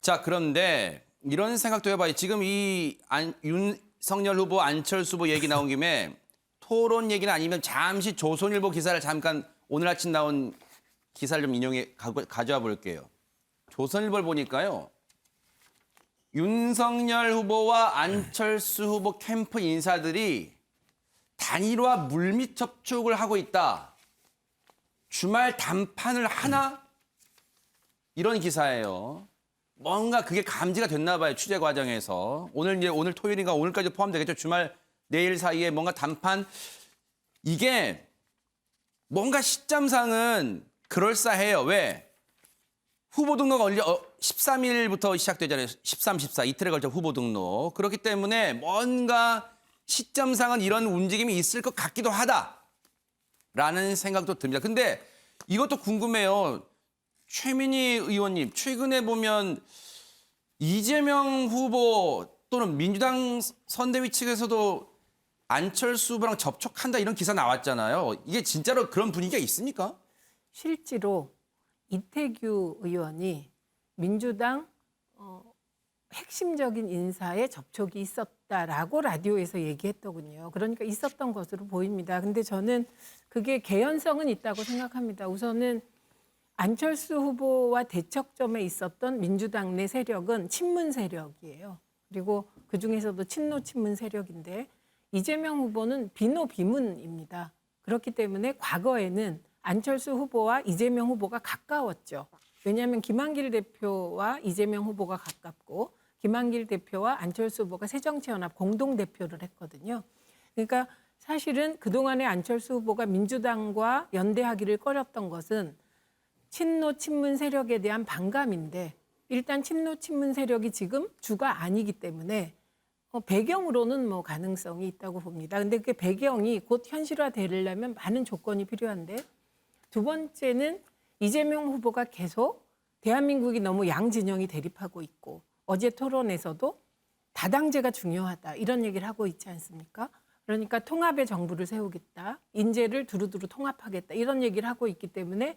자, 그런데 이런 생각도 해봐요. 지금 윤석열 후보, 안철수 후보 얘기 나온 김에 토론 얘기는 아니면 잠시 조선일보 기사를 잠깐 오늘 아침 나온 기사를 좀 가져와 볼게요. 조선일보를 보니까요. 윤석열 후보와 안철수 후보 캠프 인사들이 단일화 물밑 접촉을 하고 있다. 주말 담판을 하나? 이런 기사예요. 뭔가 그게 감지가 됐나 봐요. 취재 과정에서. 오늘 토요일인가 오늘까지 포함되겠죠. 주말 내일 사이에 뭔가 담판. 이게 뭔가 시점상은 그럴싸해요. 왜? 후보 등록 13일부터 시작되잖아요. 13, 14 이틀에 걸쳐 후보 등록. 그렇기 때문에 뭔가 시점상은 이런 움직임이 있을 것 같기도 하다라는 생각도 듭니다. 근데 이것도 궁금해요. 최민희 의원님, 최근에 보면 이재명 후보 또는 민주당 선대위 측에서도 안철수 후보랑 접촉한다 이런 기사 나왔잖아요. 이게 진짜로 그런 분위기가 있습니까? 실제로 이태규 의원이 민주당 핵심적인 인사에 접촉이 있었다라고 라디오에서 얘기했더군요. 그러니까 있었던 것으로 보입니다. 근데 저는 그게 개연성은 있다고 생각합니다. 우선은 안철수 후보와 대척점에 있었던 민주당 내 세력은 친문 세력이에요. 그리고 그중에서도 친노 친문 세력인데 이재명 후보는 비노 비문입니다. 그렇기 때문에 과거에는 안철수 후보와 이재명 후보가 가까웠죠. 왜냐하면 김한길 대표와 이재명 후보가 가깝고 김한길 대표와 안철수 후보가 새정치연합 공동대표를 했거든요. 그러니까 사실은 그동안에 안철수 후보가 민주당과 연대하기를 꺼렸던 것은 친노 친문 세력에 대한 반감인데 일단 친노 친문 세력이 지금 주가 아니기 때문에 배경으로는 뭐 가능성이 있다고 봅니다. 근데 그 배경이 곧 현실화되려면 많은 조건이 필요한데 두 번째는 이재명 후보가 계속 대한민국이 너무 양진영이 대립하고 있고 어제 토론에서도 다당제가 중요하다 이런 얘기를 하고 있지 않습니까? 그러니까 통합의 정부를 세우겠다, 인재를 두루두루 통합하겠다 이런 얘기를 하고 있기 때문에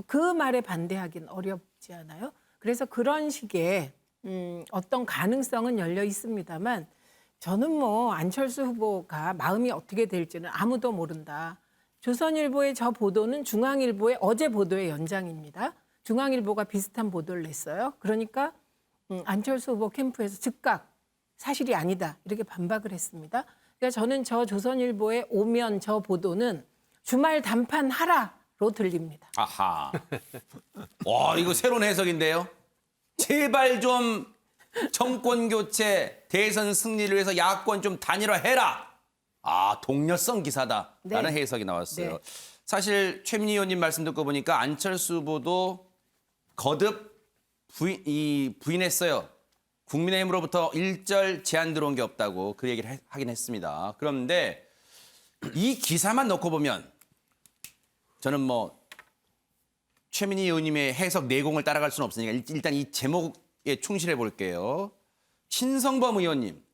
그 말에 반대하기는 어렵지 않아요? 그래서 그런 식의 어떤 가능성은 열려 있습니다만 저는 뭐 안철수 후보가 마음이 어떻게 될지는 아무도 모른다. 조선일보의 저 보도는 중앙일보의 어제 보도의 연장입니다. 중앙일보가 비슷한 보도를 냈어요. 그러니까 안철수 후보 캠프에서 즉각 사실이 아니다 이렇게 반박을 했습니다. 그러니까 저는 저 조선일보의 오면 저 보도는 주말 담판하라로 들립니다. 아하. 와, 이거 새로운 해석인데요. 제발 좀 정권 교체, 대선 승리를 위해서 야권 좀 단일화해라. 아, 동료성 기사다라는 네. 해석이 나왔어요. 네. 사실 최민희 의원님 말씀 듣고 보니까 안철수 후보도 거듭 부인했어요. 국민의힘으로부터 일절 제안 들어온 게 없다고 그 얘기를 하긴 했습니다. 그런데 이 기사만 놓고 보면 저는 뭐 최민희 의원님의 해석 내공을 따라갈 수는 없으니까 일단 이 제목에 충실해 볼게요. 신성범 의원님,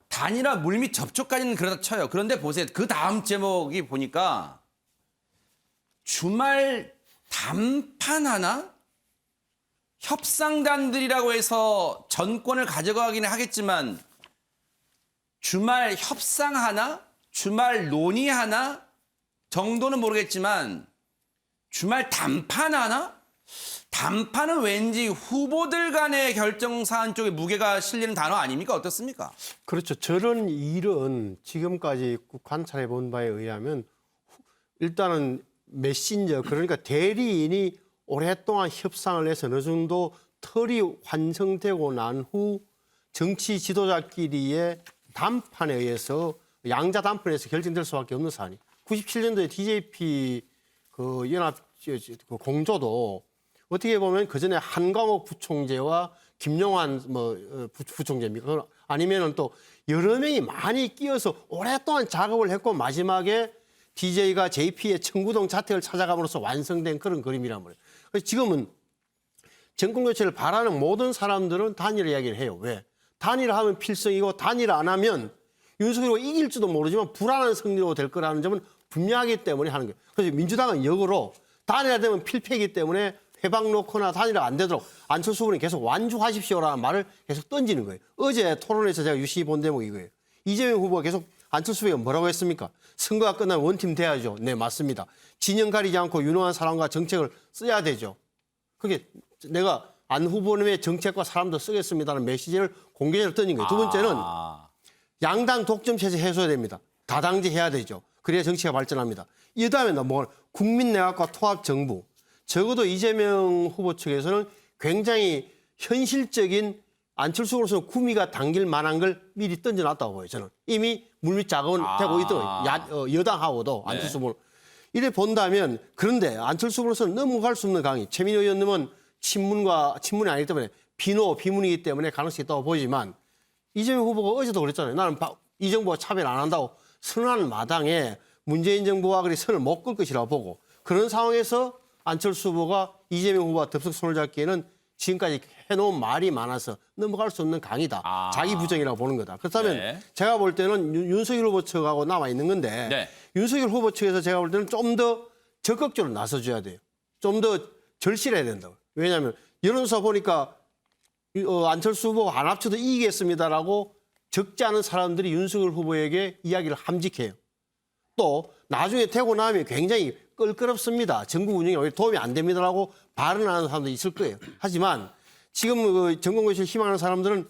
단일화 물밑 접촉까지는 그러다 쳐요. 그런데 보세요. 그 다음 제목이 보니까 주말 담판 하나? 협상단들이라고 해서 정권을 가져가기는 하겠지만 주말 협상 하나? 주말 논의 하나? 정도는 모르겠지만 주말 담판 하나? 담판은 왠지 후보들 간의 결정사안 쪽에 무게가 실리는 단어 아닙니까? 어떻습니까? 그렇죠. 저런 일은 지금까지 관찰해 본 바에 의하면 일단은 메신저, 그러니까 대리인이 오랫동안 협상을 해서 어느 정도 틀이 완성되고 난 후 정치 지도자끼리의 담판에 의해서 양자 담판에서 결정될 수밖에 없는 사안이. 97년도에 DJP 그 연합 그 공조도 어떻게 보면 그 전에 한광옥 부총재와 김용환 부총재입니까? 아니면은 또 여러 명이 많이 끼어서 오랫동안 작업을 했고 마지막에 DJ가 JP의 청구동 자택을 찾아감으로써 완성된 그런 그림이란 말이에요. 그래서 지금은 정권 교체를 바라는 모든 사람들은 단일화 이야기를 해요. 왜? 단일화하면 필승이고 단일화 안 하면 윤석열이 이길지도 모르지만 불안한 승리로 될 거라는 점은 분명하기 때문에 하는 거예요. 그래서 민주당은 역으로 단일화되면 필패이기 때문에 회방 놓거나 단일화 안 되도록 안철수 후보는 계속 완주하십시오라는 말을 계속 던지는 거예요. 어제 토론에서 제가 유심히 본 대목이 이거예요. 이재명 후보가 계속 안철수 후보가 뭐라고 했습니까? 선거가 끝나면 원팀 돼야죠. 네, 맞습니다. 진영 가리지 않고 유능한 사람과 정책을 써야 되죠. 그게 내가 안 후보님의 정책과 사람도 쓰겠습니다는 메시지를 공개적으로 던진 거예요. 두 번째는 양당 독점 체제 해소해야 됩니다. 다당제 해야 되죠. 그래야 정치가 발전합니다. 이 다음에 뭐 국민내각과 통합정부. 적어도 이재명 후보 측에서는 굉장히 현실적인 안철수 후보로서는 구미가 당길 만한 걸 미리 던져놨다고 보여요. 저는 이미 물밑 작업은 되고 있더라고요. 여당하고도 안철수 후보. 이래 본다면 그런데 안철수 후보로서는 넘어갈 수 없는 강의. 최민희 의원님은 친문이 아니기 때문에 비문이기 때문에 가능성이 있다고 보지만 이재명 후보가 어제도 그랬잖아요. 나는 이 정부가 차별 안 한다고 선언하는 마당에 문재인 정부와 그리 선을 못 끌 것이라고 보고 그런 상황에서 안철수 후보가 이재명 후보와 덥석 손을 잡기에는 지금까지 해놓은 말이 많아서 넘어갈 수 없는 강이다. 자기 부정이라고 보는 거다. 그렇다면 네. 제가 볼 때는 윤석열 후보 측하고 남아 있는 건데 네. 윤석열 후보 측에서 제가 볼 때는 좀 더 적극적으로 나서줘야 돼요. 좀 더 절실해야 된다고. 왜냐하면 여론조사 보니까 안철수 후보가 안 합쳐도 이기겠습니다라고 적지 않은 사람들이 윤석열 후보에게 이야기를 함직해요. 또 나중에 되고 나면 굉장히 껄끄럽습니다. 정부 운영에 오히려 도움이 안 됩니다라고 발언하는 사람도 있을 거예요. 하지만 지금 그 정권교체를 희망하는 사람들은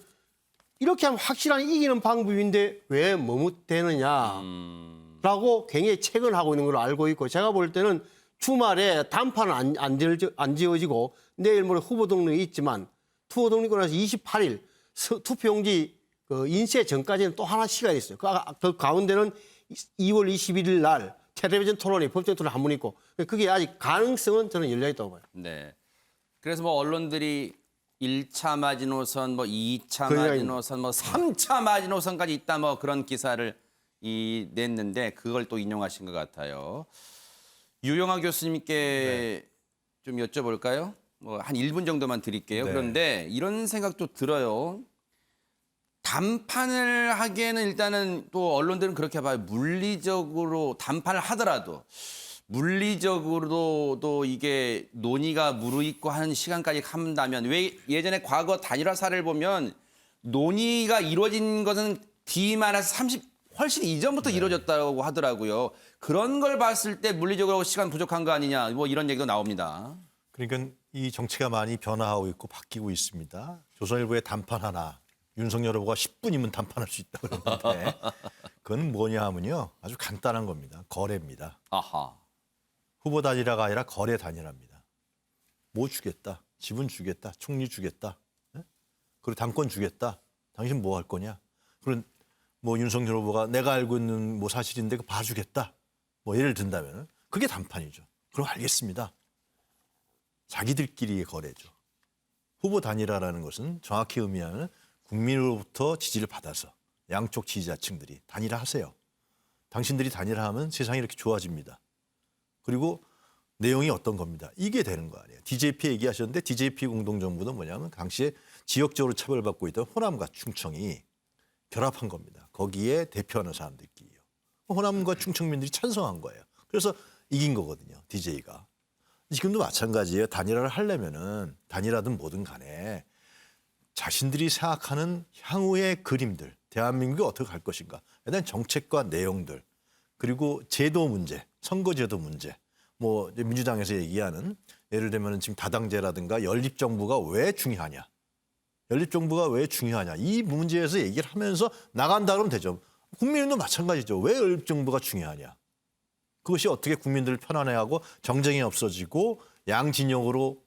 이렇게 하면 확실한 이기는 방법인데 왜 머뭇대느냐라고 굉장히 체근하고 있는 걸로 알고 있고 제가 볼 때는 주말에 단판은 안 지어지고 내일 모레 후보 등록이 있지만 후보 등록이 나서 28일 투표용지 인쇄 전까지는 또 하나 시간이 있어요. 그 가운데는 2월 21일 날 텔레비전 토론이 법정 토론 한 번 있고 그게 아직 가능성은 저는 열려 있다고 봐요. 네. 그래서 뭐 언론들이 1차 마지노선, 뭐 2차 그 마지노선, 뭐 3차 마지노선까지 있다 뭐 그런 기사를 냈는데 그걸 또 인용하신 것 같아요. 유영하 교수님께 좀 여쭤볼까요? 뭐 한 1분 정도만 드릴게요. 네. 그런데 이런 생각도 들어요. 단판을 하기에는 일단은 또 언론들은 그렇게 봐요. 물리적으로 단판을 하더라도 물리적으로도 이게 논의가 무르익고 하는 시간까지 한다면 왜 예전에 과거 단일화 사례를 보면 논의가 이루어진 것은 D-30 훨씬 이전부터 이루어졌다고 하더라고요. 그런 걸 봤을 때 물리적으로 시간 부족한 거 아니냐 뭐 이런 얘기도 나옵니다. 그러니까 이 정치가 많이 변화하고 있고 바뀌고 있습니다. 조선일보의 단판 하나, 윤석열 후보가 10분이면 단판할 수 있다 그러는데 그건 뭐냐 하면요. 아주 간단한 겁니다. 거래입니다. 아하. 후보 단일화가 아니라 거래 단일화입니다. 뭐 주겠다. 지분 주겠다. 총리 주겠다. 네? 그리고 당권 주겠다. 당신 뭐 할 거냐. 그런 뭐 윤석열 후보가 내가 알고 있는 뭐 사실인데 그 봐주겠다. 뭐 예를 든다면 그게 단판이죠. 그럼 알겠습니다. 자기들끼리의 거래죠. 후보 단일화라는 것은 정확히 의미하는 국민으로부터 지지를 받아서 양쪽 지지자층들이 단일화하세요. 당신들이 단일화하면 세상이 이렇게 좋아집니다. 그리고 내용이 어떤 겁니다. 이게 되는 거 아니에요. DJP 얘기하셨는데 DJP 공동정부는 뭐냐면 당시에 지역적으로 차별받고 있던 호남과 충청이 결합한 겁니다. 거기에 대표하는 사람들끼리요. 호남과 충청민들이 찬성한 거예요. 그래서 이긴 거거든요. DJ가. 지금도 마찬가지예요. 단일화를 하려면은 단일화든 뭐든 간에 자신들이 생각하는 향후의 그림들, 대한민국이 어떻게 갈 것인가에 대한 정책과 내용들, 그리고 제도 문제, 선거제도 문제, 뭐 이제 민주당에서 얘기하는 예를 들면 지금 다당제라든가 연립정부가 왜 중요하냐, 연립정부가 왜 중요하냐 이 문제에서 얘기를 하면서 나간다 그러면 되죠. 국민은도 마찬가지죠. 왜 연립정부가 중요하냐. 그것이 어떻게 국민들을 편안해하고 정쟁이 없어지고 양진영으로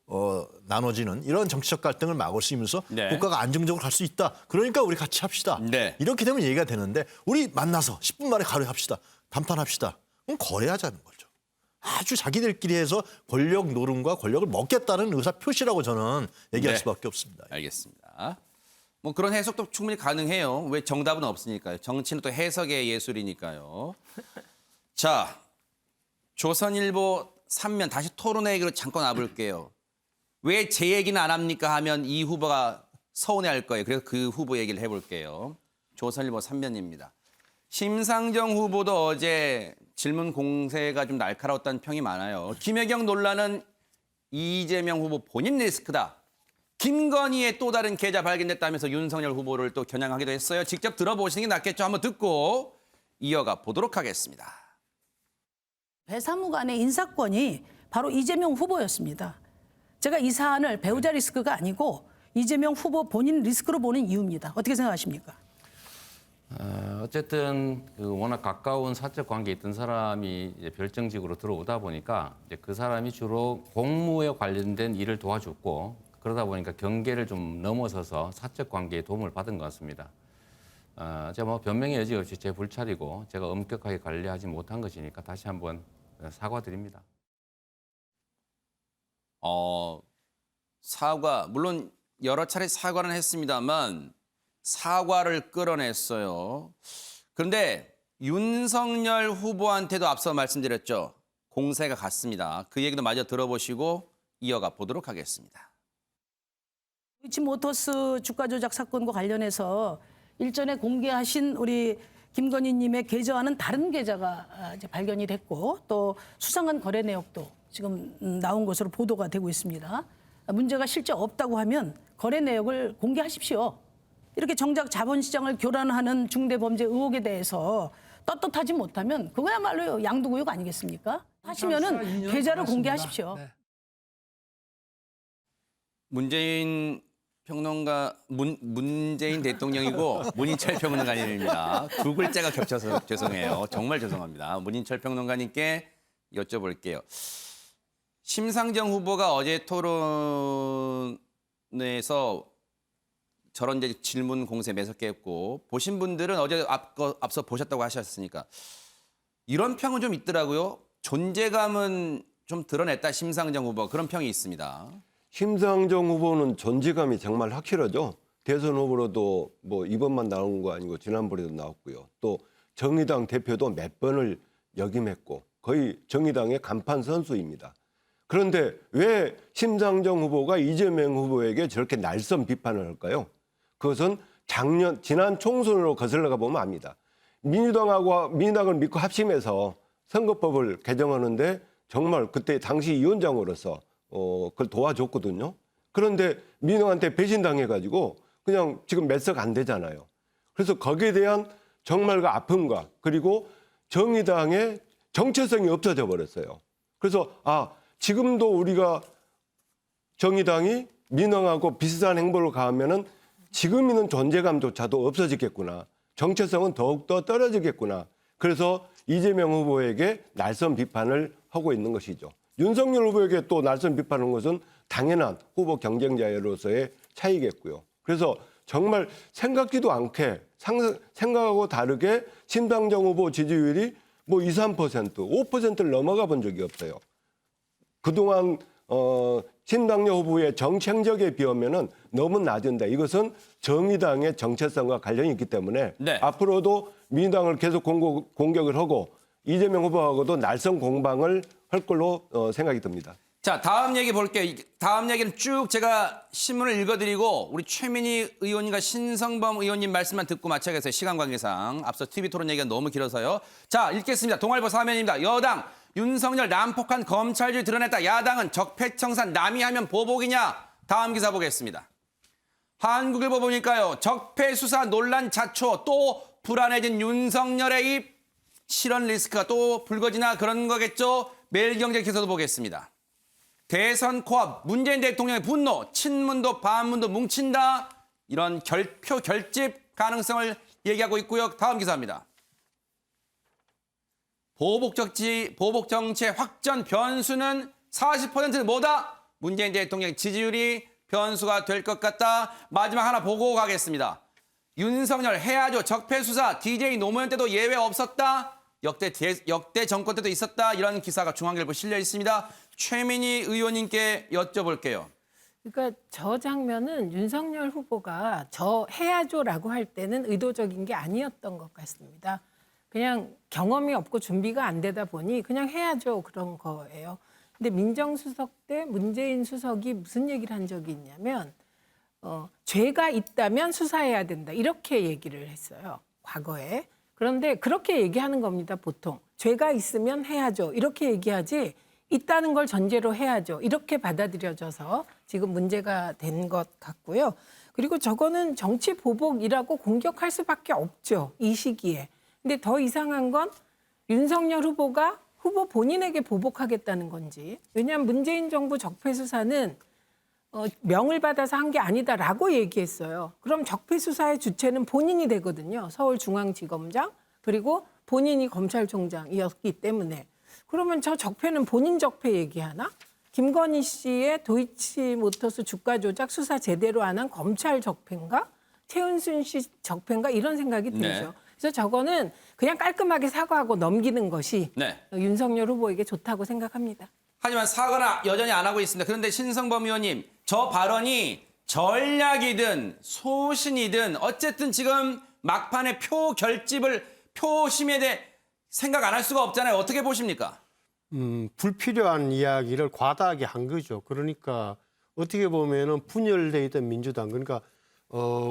나눠지는 이런 정치적 갈등을 막을 수 있으면서 네. 국가가 안정적으로 갈 수 있다. 그러니까 우리 같이 합시다. 네. 이렇게 되면 얘기가 되는데 우리 만나서 10분 만에 가려합시다. 담판합시다. 그럼 거래하자는 거죠. 아주 자기들끼리 해서 권력 노름과 권력을 먹겠다는 의사 표시라고 저는 얘기할 네. 수밖에 없습니다. 알겠습니다. 뭐 그런 해석도 충분히 가능해요. 왜 정답은 없으니까요. 정치는 또 해석의 예술이니까요. 자, 조선일보 3면 다시 토론회 얘기로 잠깐 와볼게요. 왜 제 얘기는 안 합니까 하면 이 후보가 서운해할 거예요. 그래서 그 후보 얘기를 해볼게요. 조선일보 3면입니다. 심상정 후보도 어제 질문 공세가 좀 날카로웠다는 평이 많아요. 김혜경 논란은 이재명 후보 본인 리스크다. 김건희의 또 다른 계좌 발견됐다면서 윤석열 후보를 또 겨냥하기도 했어요. 직접 들어보시는 게 낫겠죠. 한번 듣고 이어가 보도록 하겠습니다. 배사무관의 인사권이 바로 이재명 후보였습니다. 제가 이 사안을 배우자 리스크가 아니고 이재명 후보 본인 리스크로 보는 이유입니다. 어떻게 생각하십니까? 어쨌든 워낙 가까운 사적 관계에 있던 사람이 이제 별정직으로 들어오다 보니까 이제 그 사람이 주로 공무에 관련된 일을 도와줬고 그러다 보니까 경계를 좀 넘어서서 사적 관계에 도움을 받은 것 같습니다. 제가 뭐 변명의 여지 없이 제 불찰이고 제가 엄격하게 관리하지 못한 것이니까 다시 한번 사과드립니다. 사과, 물론 여러 차례 사과는 했습니다만 사과를 끌어냈어요. 그런데 윤석열 후보한테도 앞서 말씀드렸죠. 공세가 갔습니다. 그 얘기도 마저 들어보시고 이어가 보도록 하겠습니다. 도이치모터스 주가 조작 사건과 관련해서 일전에 공개하신 우리 김건희 님의 계좌와는 다른 계좌가 이제 발견이 됐고 또 수상한 거래 내역도 지금 나온 것으로 보도가 되고 있습니다. 문제가 실제 없다고 하면 거래 내역을 공개하십시오. 이렇게 정작 자본시장을 교란하는 중대범죄 의혹에 대해서 떳떳하지 못하면 그거야말로 양도구역 아니겠습니까? 하시면은 계좌를 공개하십시오. 문재인 평론가, 문재인 대통령이고 문인철 평론가님입니다. 두 글자가 겹쳐서 죄송해요. 정말 죄송합니다. 문인철 평론가님께 여쭤볼게요. 심상정 후보가 어제 토론에서 저런 이제 질문 공세 매섭게 했고 보신 분들은 어제 앞서 보셨다고 하셨으니까 이런 평은 좀 있더라고요. 존재감은 좀 드러냈다 심상정 후보 그런 평이 있습니다. 심상정 후보는 존재감이 정말 확실하죠. 대선 후보로도 뭐 이번만 나온 거 아니고 지난번에도 나왔고요. 또 정의당 대표도 몇 번을 역임했고 거의 정의당의 간판 선수입니다. 그런데 왜 심상정 후보가 이재명 후보에게 저렇게 날선 비판을 할까요? 그것은 지난 총선으로 거슬러가 보면 압니다. 민주당을 믿고 합심해서 선거법을 개정하는데 정말 그때 당시 위원장으로서 그걸 도와줬거든요. 그런데 민주당한테 배신당해가지고 그냥 지금 몇 석 안 되잖아요. 그래서 거기에 대한 정말 그 아픔과 그리고 정의당의 정체성이 없어져 버렸어요. 그래서 지금도 우리가 정의당이 민주당하고 비슷한 행보를 가하면은 지금 있는 존재감조차도 없어지겠구나. 정체성은 더욱더 떨어지겠구나. 그래서 이재명 후보에게 날선 비판을 하고 있는 것이죠. 윤석열 후보에게 또 날선 비판하는 것은 당연한 후보 경쟁자로서의 차이겠고요. 그래서 정말 생각지도 않게 생각하고 다르게 심상정 후보 지지율이 뭐 2, 3%, 5%를 넘어가 본 적이 없어요. 그동안 심상정 후보의 정책력에 비하면은 너무 낮은데 이것은 정의당의 정체성과 관련이 있기 때문에 네. 앞으로도 민주당을 계속 공격을 하고 이재명 후보하고도 날선 공방을 할 걸로 생각이 듭니다. 자, 다음 얘기 볼게요. 다음 얘기는 쭉 제가 신문을 읽어드리고 우리 최민희 의원님과 신성범 의원님 말씀만 듣고 마쳐야겠어요. 시간 관계상. 앞서 TV 토론 얘기가 너무 길어서요. 자, 읽겠습니다. 동아일보 사면입니다. 여당 윤석열 난폭한 검찰주의 드러냈다. 야당은 적폐청산 남이 하면 보복이냐. 다음 기사 보겠습니다. 한국일보 보니까요. 적폐수사 논란 자초 또 불안해진 윤석열의 입. 실언 리스크가 또 불거지나 그런 거겠죠. 매일경제 기사도 보겠습니다. 대선 코앞 문재인 대통령의 분노, 친문도 반문도 뭉친다. 이런 결집 가능성을 얘기하고 있고요. 다음 기사입니다. 보복 정치의 확전 변수는 40%는 뭐다? 문재인 대통령 지지율이 변수가 될 것 같다. 마지막 하나 보고 가겠습니다. 윤석열 해야죠. 적폐 수사 DJ 노무현 때도 예외 없었다. 역대 정권 때도 있었다. 이런 기사가 중앙일보 실려 있습니다. 최민희 의원님께 여쭤볼게요. 그러니까 저 장면은 윤석열 후보가 저 해야죠라고 할 때는 의도적인 게 아니었던 것 같습니다. 그냥 경험이 없고 준비가 안 되다 보니 그냥 해야죠 그런 거예요. 근데 민정수석 때 문재인 수석이 무슨 얘기를 한 적이 있냐면 죄가 있다면 수사해야 된다 이렇게 얘기를 했어요. 과거에. 그런데 그렇게 얘기하는 겁니다. 보통. 죄가 있으면 해야죠. 이렇게 얘기하지 있다는 걸 전제로 해야죠. 이렇게 받아들여져서 지금 문제가 된 것 같고요. 그리고 저거는 정치 보복이라고 공격할 수밖에 없죠. 이 시기에. 근데 더 이상한 건 윤석열 후보가 후보 본인에게 보복하겠다는 건지. 왜냐하면 문재인 정부 적폐 수사는 명을 받아서 한 게 아니다라고 얘기했어요. 그럼 적폐 수사의 주체는 본인이 되거든요. 서울중앙지검장 그리고 본인이 검찰총장이었기 때문에. 그러면 저 적폐는 본인 적폐 얘기하나? 김건희 씨의 도이치모터스 주가 조작 수사 제대로 안 한 검찰 적폐인가? 최은순 씨 적폐인가? 이런 생각이 들죠. 네. 그래서 저거는 그냥 깔끔하게 사과하고 넘기는 것이 네. 윤석열 후보에게 좋다고 생각합니다. 하지만 사과는 여전히 안 하고 있습니다. 그런데 신성범 의원님, 저 발언이 전략이든 소신이든 어쨌든 지금 막판에 표심에 대해 생각 안 할 수가 없잖아요. 어떻게 보십니까? 불필요한 이야기를 과다하게 한 거죠. 그러니까 어떻게 보면은 분열돼 있던 민주당, 그러니까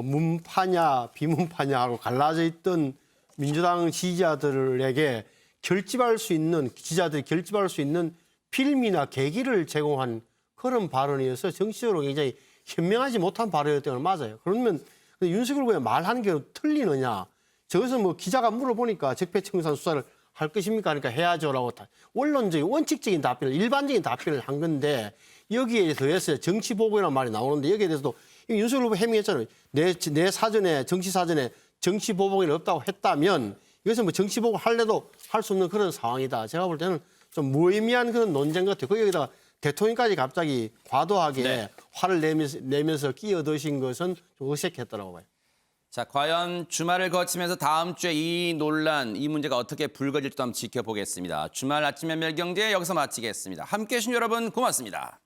문파냐 비문파냐하고 갈라져 있던 민주당 지지자들에게 지지자들이 결집할 수 있는 필미나 계기를 제공한 그런 발언이어서 정치적으로 굉장히 현명하지 못한 발언이었던 건 맞아요. 그러면 윤석열 후보가 말하는 게 틀리느냐? 저것은 뭐 기자가 물어보니까 적폐청산 수사를 할 것입니까? 그러니까 해야죠라고 원론적인 원칙적인 답변을 일반적인 답변을 한 건데 여기에 더해서 정치 보복이라는 말이 나오는데 여기에 대해서도 윤석열 후보 해명했잖아요. 내 사전에 정치 사전에 정치 보복이 없다고 했다면 이것은 뭐 정치 보복 할래도 할 수 없는 그런 상황이다. 제가 볼 때는 좀 무의미한 그런 논쟁 같아요. 거기다가 대통령까지 갑자기 과도하게 네. 화를 내면서 끼어드신 것은 좀 어색했더라고 봐요. 자, 과연 주말을 거치면서 다음 주에 이 논란, 이 문제가 어떻게 불거질지 한번 지켜보겠습니다. 주말 아침 연멸경제 여기서 마치겠습니다. 함께해 주신 여러분 고맙습니다.